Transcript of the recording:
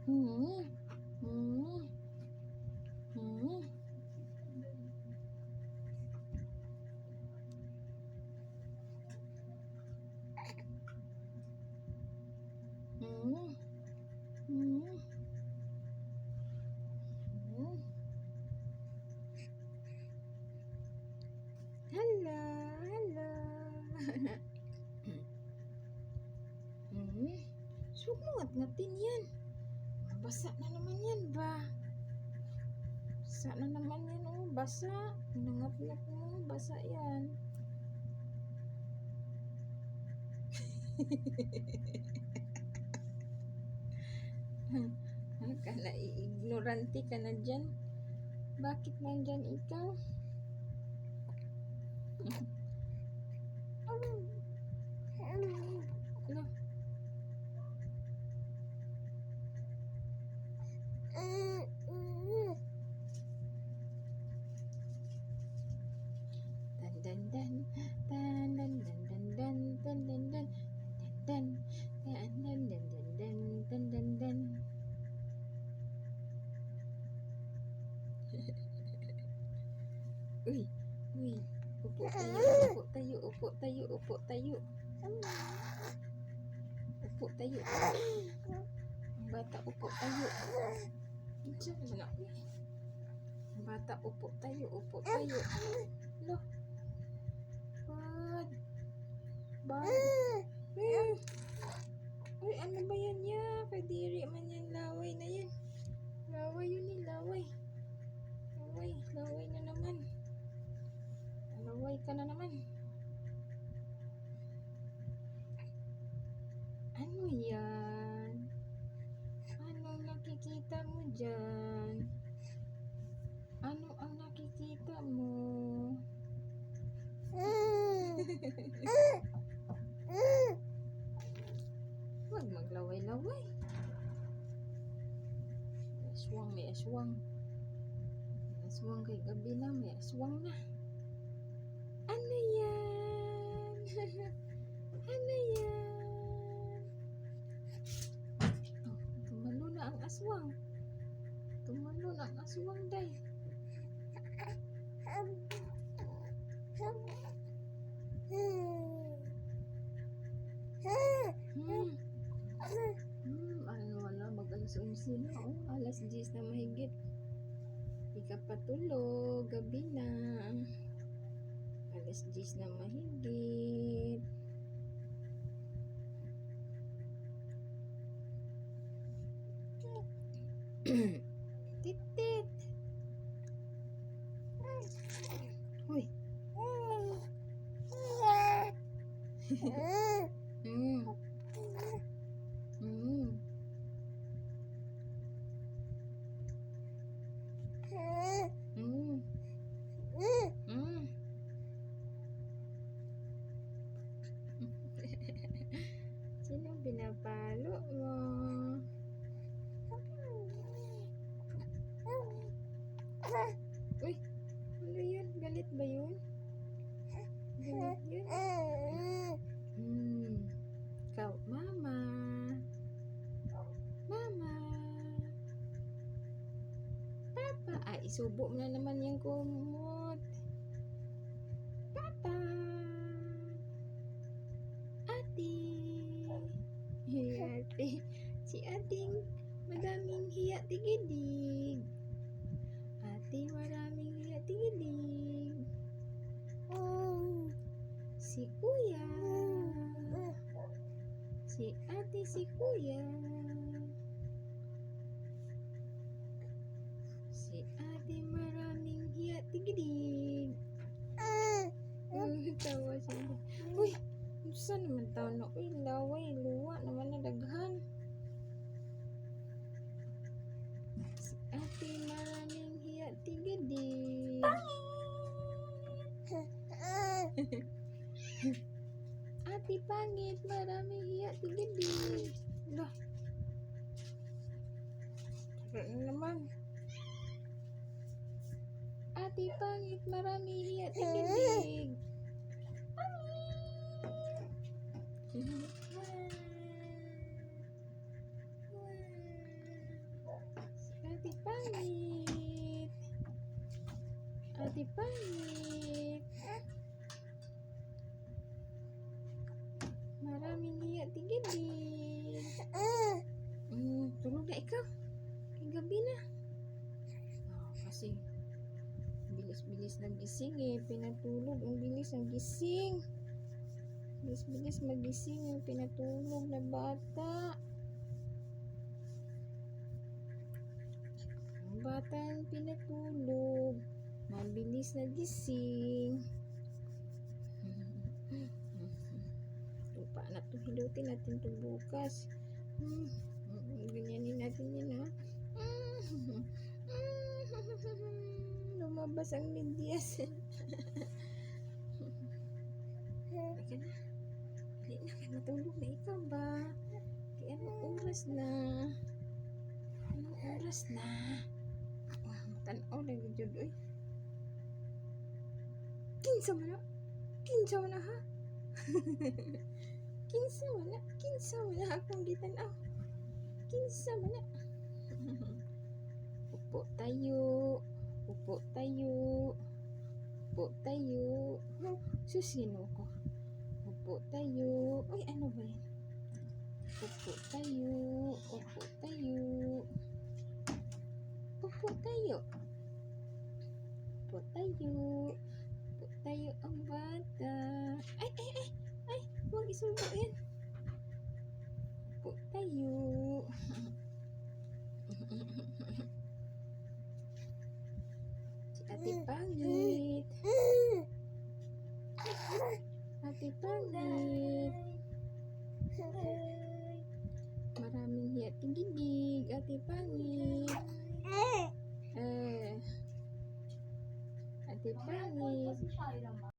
Hmm. Hmm. Hmm. Hmm. Hmm. Hmm. Hala, hala. Hmm. Sumungat natin yan. Basa na naman yan ba? Basa na naman yan, oh. Basa. Nangat-ngat mo. Basa yan. Akala ignorante ka na dyan. Bakit nandyan ikaw? Ano? Dan dan dan dan dan dan dan dan dan dan dan dan dan dan dan dan dan dan. Uy, uy, upo tayo, upo tayo, upo tayo, upo tayo. Upo tayo. Ang bata, upo tayo. Diyan mo na. Ang bata, upo tayo, upo tayo. Lo. Bad. Bad. Uy, ano ba yan ya? Kadiri man yan, laway na yan. Laway yun eh, laway. Laway, laway na naman. Laway ka na naman. Ano yan? Anong nakikita mo dyan? Ano ang nakikita mo? Huwag maglaway-laway. May aswang, may aswang. May aswang kay gabi na, may aswang na. Ano yan? Ano yan? Oh, tumalo na ang aswang. Tumalo na ang aswang, day. Ano wala, mag-alas 11 na, oh. Alas 10 na mahigit. Di ka patulog, gabi na. Alas 10 na mahigit. Titit. Uy. Mm. Mm. Mm. Mm. Sino binapalo mo? Uy, ano yun? Galit ba yun? Galit yun? Ikaw, mama. Mama. Papa. Ay, isubo mo na naman yung kumot. Papa. Ate. Ate. Si ating madaming hiya tigidig. Ate maraming hiya tigidig. Si kuya. Si ate si kuya. Si ate maraming hiya tigidig. Tawa siya. Uy, saan naman tao na? Uy, laway, luwa naman na daghan. Si ate maraming hiya tigidig. Ate pangit, maraming hiya tigidig. Lah. Tara na naman. Ate pangit, maraming hiya tigidig. Ate Pangit. Ate Pangit. Maraming hiya tigilid. Tulog na ikaw. Kay gabi na. Kasi bilis-bilis nagising eh. Pinatulog. Ang bilis ng gising. Bilis-bilis magising yung pinatulog na bata. Ang bata ang pinatulog. Mabilis na gising. Tupa na to. Hilutin natin to bukas. Ganyanin natin yan ha. Lumabas ang medyas. Halika na. Halika na. Kaya matulog na ikaw ba? Kaya anong oras na? Anong oras na? Tanaw na yung jud. Uy. Kinsa mo na? Kinsa mo na ha? Kinsa mo na? Kinsa mo na akong gitanaw? Kinsa mo na? Upo tayo. Upo tayo. Upo tayo. Susino ko. Upo tayo. Uy, ano ba yan? Upo tayo. Upo tayo. Upo tayo. Upo tayo. Upo tayo ang bata. Ay, ay, ay. Ay, huwag isubo yan. Upo tayo. Si Ate Pangit. Ate Pangit. Maraming hiya tinggidig. Ate Pangit. Ate Pangit.